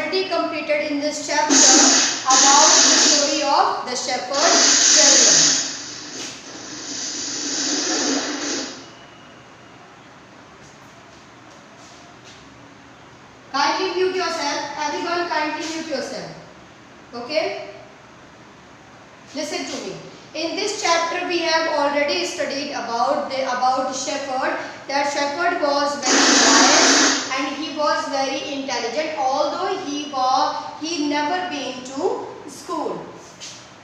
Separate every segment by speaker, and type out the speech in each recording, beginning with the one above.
Speaker 1: already completed in this chapter about the story of the shepherd children. Kindly mute yourself. Everyone kindly mute yourself. Okay? Listen to me. In this chapter we have already studied about shepherd. That shepherd was very wise and he was very intelligent, although he never been to school.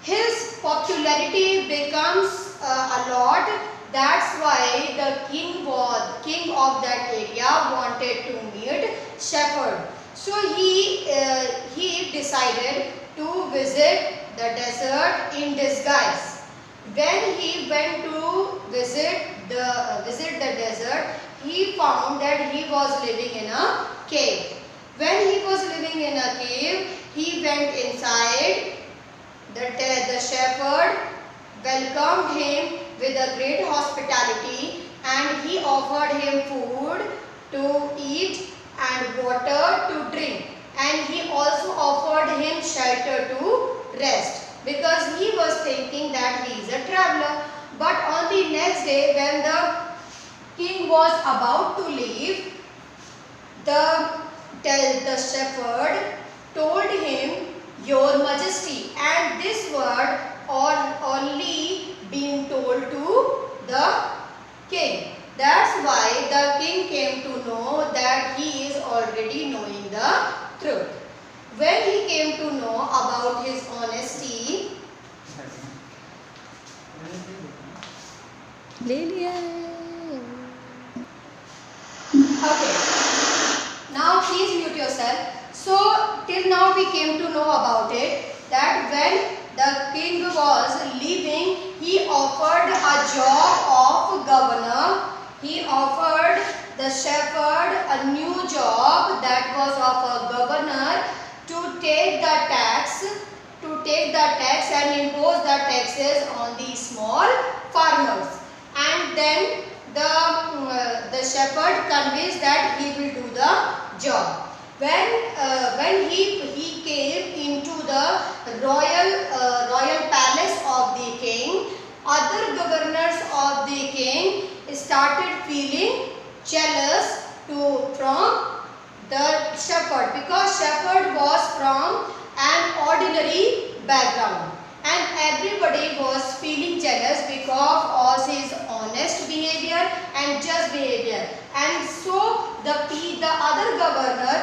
Speaker 1: His popularity becomes a lot. That's why the king of that area wanted to meet shepherd. So he decided to visit the desert in disguise. When he went to visit the desert, he found that he was living in a cave. When he was living in a cave, he went inside. The shepherd welcomed him with a great hospitality, and he offered him food to eat and water to drink, and he also offered him shelter to rest, because he was thinking that he is a traveler. But on the next day, when the king was about to leave, the shepherd told him, "Your Majesty," and this word only being told to the king. That's why the king came to know that he is already knowing the truth. When he came to know about his honesty, okay, now please mute yourself. So till now we came to know about it, that when the king was leaving, he offered a job of governor. He offered the shepherd a new job, that was of a governor, to take the tax and impose the taxes on the small farmers. And then the shepherd convinced that he will do the job. When he came into the royal palace of the king, other governors of the king started feeling jealous from the shepherd, because shepherd was from an ordinary background, and everybody was feeling jealous because of his honest behavior and just behavior. And so the other governor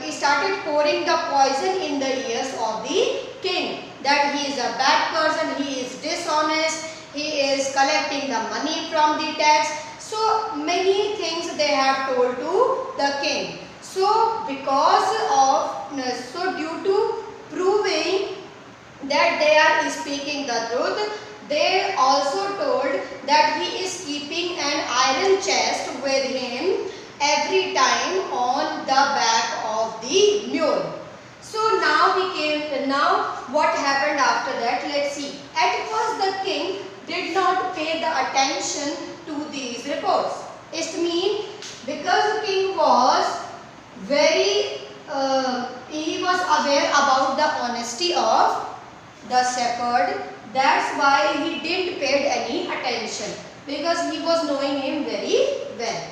Speaker 1: started pouring the poison in the ears of the king, that he is a bad person, he is dishonest, he is collecting the money from the tax. So many things they have told to the king. So due to proving that they are speaking the truth, they also told that he is keeping an iron chest with him every time on the back of the mule. So now what happened after that? Let's see. At first the king did not pay the attention to these reports. It means because the king was he was aware about the honesty of the shepherd. That's why he didn't pay any attention, because he was knowing him very well.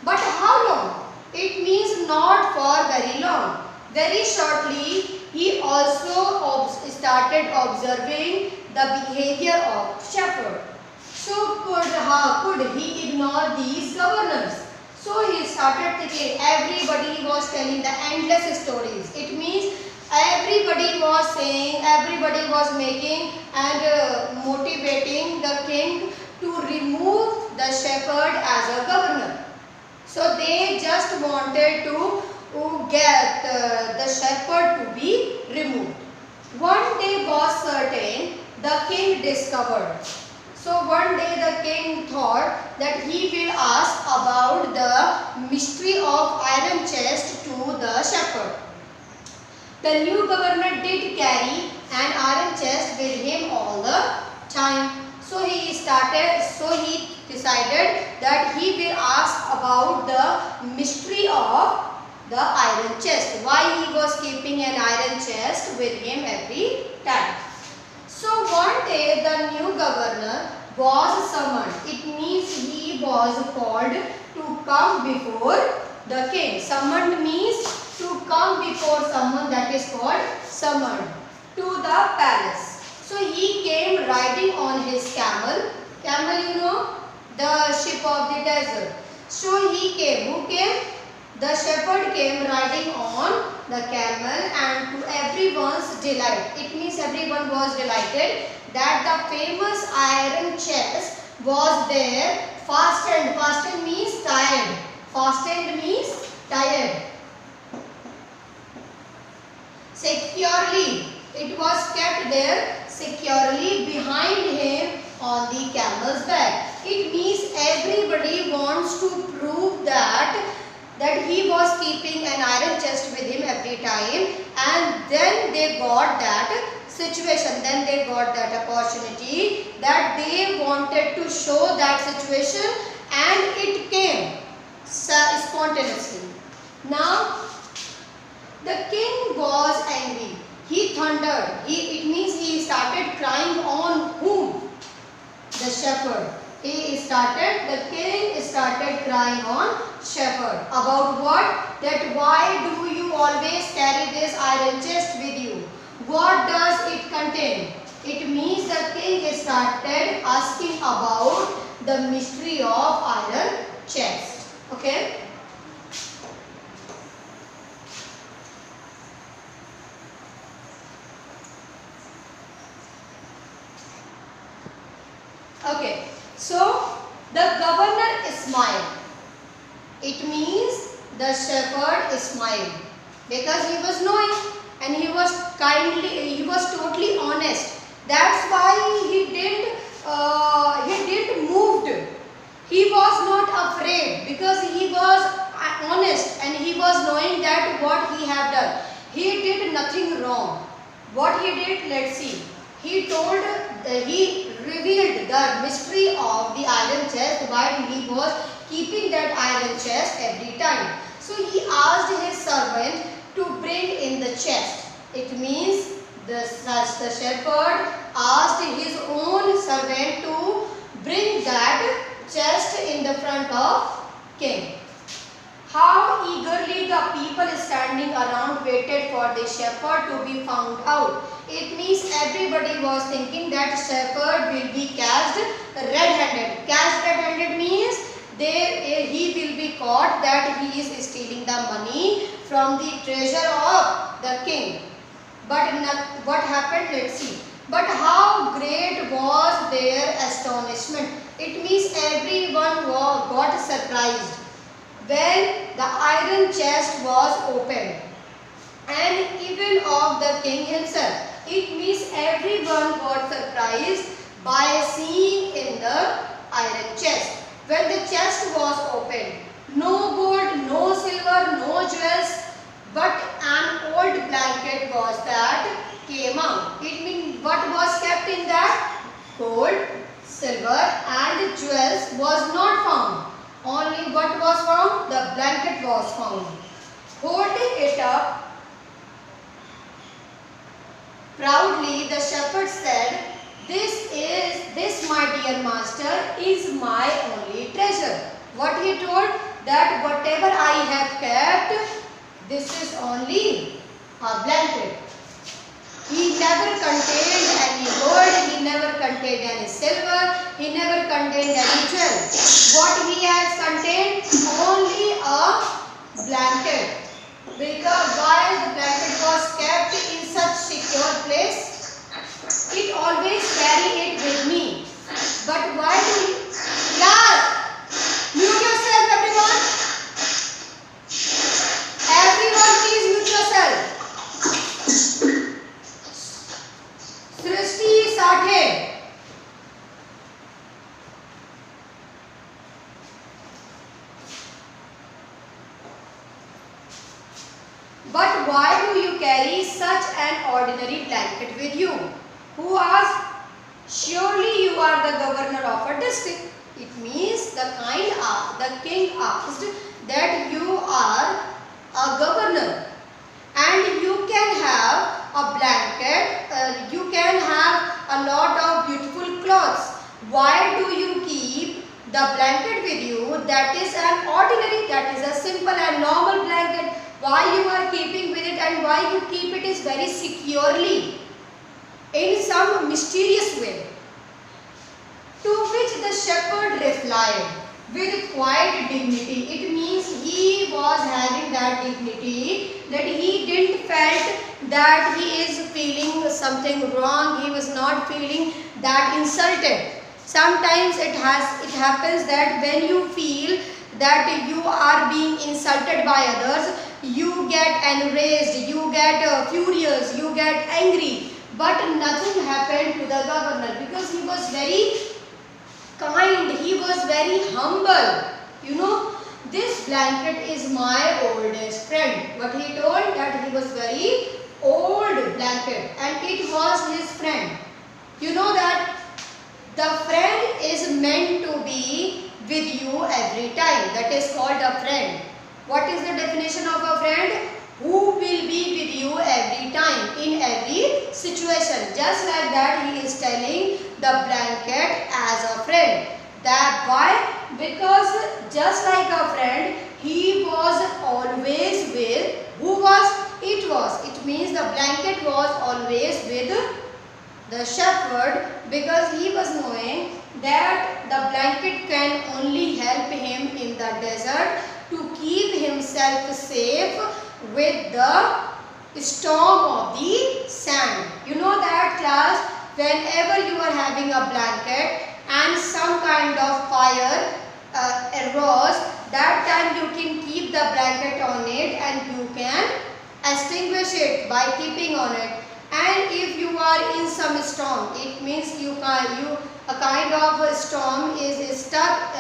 Speaker 1: But how long? It means not for very long. Very shortly, he also started observing the behavior of shepherd. So how could he ignore these governors? So he started thinking. Everybody was telling the endless stories. It means everybody was saying, everybody was making and motivating the king to remove the shepherd as a governor. So they just wanted to get the shepherd to be removed. One day was certain, the king discovered. So one day the king thought that he will ask about the mystery of iron chest to the shepherd. The new governor did carry an iron chest with him all the time. So he decided that he will ask about the mystery of the iron chest. Why he was keeping an iron chest with him every time. So one day the new governor was summoned. It means he was called to come before the king. Summoned means to come before someone, that is called summoned, to the palace. So he came riding on his camel. Camel, you know, the ship of the desert. So he came. Who came? The shepherd came riding on the camel, and to everyone's delight, it means everyone was delighted that the famous iron chest was there, fastened. Fastened means tied. Fastened means tied. Securely. It was kept there securely behind him on the camel's back. It means everybody wants to prove that he was keeping an iron chest with him every time, and then they got that situation, then they got that opportunity, that they wanted to show that situation, and it came spontaneously. Now the king was angry. He thundered. It means he started crying on whom? The shepherd. The king started crying on shepherd. About what? That why do you always carry this iron chest with you? What does it contain? It means the king started asking about the mystery of iron chest. Okay? Okay, so the governor smiled. It means the shepherd smiled because he was knowing, and he was totally honest. That's why he didn't moved. He was not afraid because he was honest, and he was knowing that what he have done. He did nothing wrong. What he did, let's see. He revealed the mystery of the iron chest while he was keeping that iron chest every time. So he asked his servant to bring in the chest. It means the shepherd asked his own servant to bring that chest in the front of king. How eagerly the people standing around waited for the shepherd to be found out. It means everybody was thinking that shepherd will be catched red-handed. Catched red-handed means he will be caught that he is stealing the money from the treasure of the king. But what happened? Let's see. But how great was their astonishment. It means everyone got surprised when the iron chest was opened, and even of the king himself. It means everyone got surprised by seeing in the iron chest. When the chest was opened, no gold, no silver, no jewels, but an old blanket was that came out. It means what was kept in that? Gold, silver and jewels was not found. Only what was found? The blanket was found. Holding it up proudly, the shepherd said, this my dear master is my only treasure. What he told? That whatever I have kept, this is only a blanket. He never contained any gold, he never contained any silver, he never contained any jewel. What he has contained? Only a blanket. Because while the blanket was kept in such secure place, it always carry it with me. But why do you... Class! Mute yourself, everyone. Everyone please mute yourself. Srishti Sathe. But why do you carry such an ordinary blanket with you? Who asked? Surely you are the governor of a district. It means the king asked that you are a why you are keeping with it, and why you keep it is very securely in some mysterious way. To which the shepherd replied with quiet dignity. It means he was having that dignity, that he didn't felt that he is feeling something wrong. He was not feeling that insulted. Sometimes it happens that when you feel that you are being insulted by others, you get enraged, you get furious, you get angry. But nothing happened to the governor because he was very kind, he was very humble. You know, this blanket is my oldest friend. What he told, that he was very old blanket and it was his friend. You know that the friend is meant to be with you every time. That is called a friend. What is the definition of a friend? Who will be with you every time, in every situation. Just like that, he is telling the blanket as a friend. That why? Because just like a friend, he was always with, who was? It was. It means the blanket was always with the shepherd, because he was knowing that the blanket can only help him in the desert to keep himself safe with the storm of the sand. You know that, class, whenever you are having a blanket and some kind of fire arose, that time you can keep the blanket on it and you can extinguish it by keeping on it. And if you are in some storm, it means a kind of a storm is stuck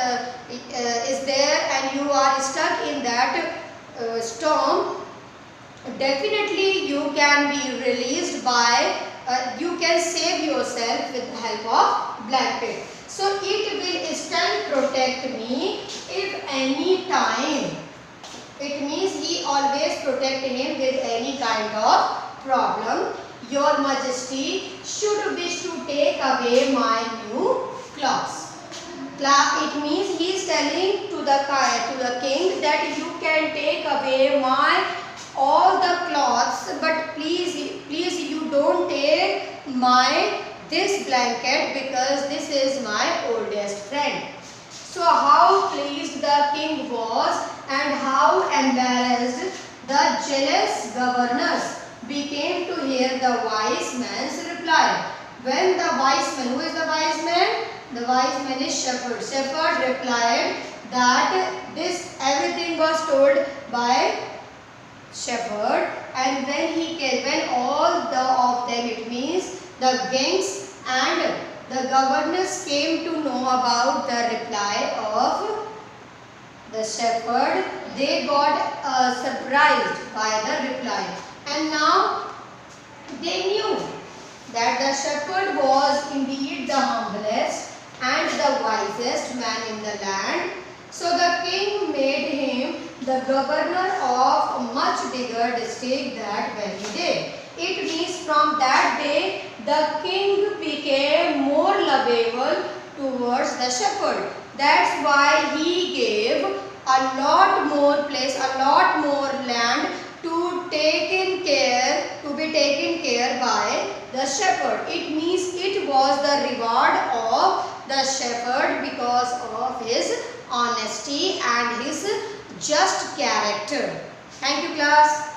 Speaker 1: is there and you are stuck in that storm. Definitely you can be released by, you can save yourself with the help of blanket. So it will still protect me if any time. It means he always protect him with any kind of problem. Your Majesty should wish to take away my new clothes. It means he is telling to the king that you can take away my all the cloths, but please you don't take my this blanket, because this is my oldest friend. So how pleased the king was and how embarrassed the jealous governors became to hear the wise man's reply. When the wise man, who is the wise man? The wise man is shepherd. Shepherd replied that this everything was told by shepherd, and when all of them, it means the kings and the governors came to know about the reply of the shepherd, they got surprised by the reply. And now they knew that the shepherd was indeed the humblest and the wisest man in the land. So the king made him the governor of a much bigger district that very day. It means from that day the king became more lovable towards the shepherd. That's why he gave a lot more place, a lot more land to be taken care by the shepherd. It means it was the reward of the shepherd because of his honesty and his just character. Thank you, class.